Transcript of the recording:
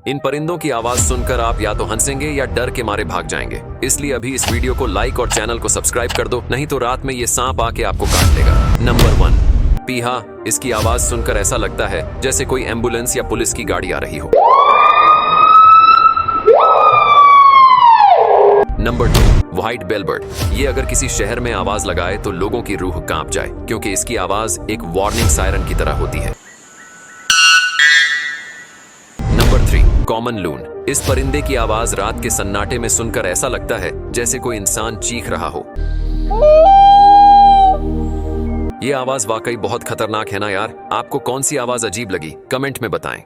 इन परिंदों की आवाज सुनकर आप या तो हंसेंगे या डर के मारे भाग जाएंगे। इसलिए अभी इस वीडियो को लाइक और चैनल को सब्सक्राइब कर दो, नहीं तो रात में ये सांप आके आपको काट लेगा। नंबर 1, पीहा। इसकी आवाज सुनकर ऐसा लगता है जैसे कोई एम्बुलेंस या पुलिस की गाड़ी आ रही हो। Number 2, white bellbird. ये अगर किसी शहर में आवाज लगाए तो लोगों की रूह कांप जाए, क्योंकि इसकी आवाज एक वार्निंग सायरन की तरह होती है। नंबर 3, कॉमन लून। इस परिंदे की आवाज रात के सन्नाटे में सुनकर ऐसा लगता है जैसे कोई इंसान चीख रहा हो। ये आवाज वाकई बहुत खतरनाक है ना यार। आपको कौन सी आवाज अजीब लगी, कमेंट में बताएं।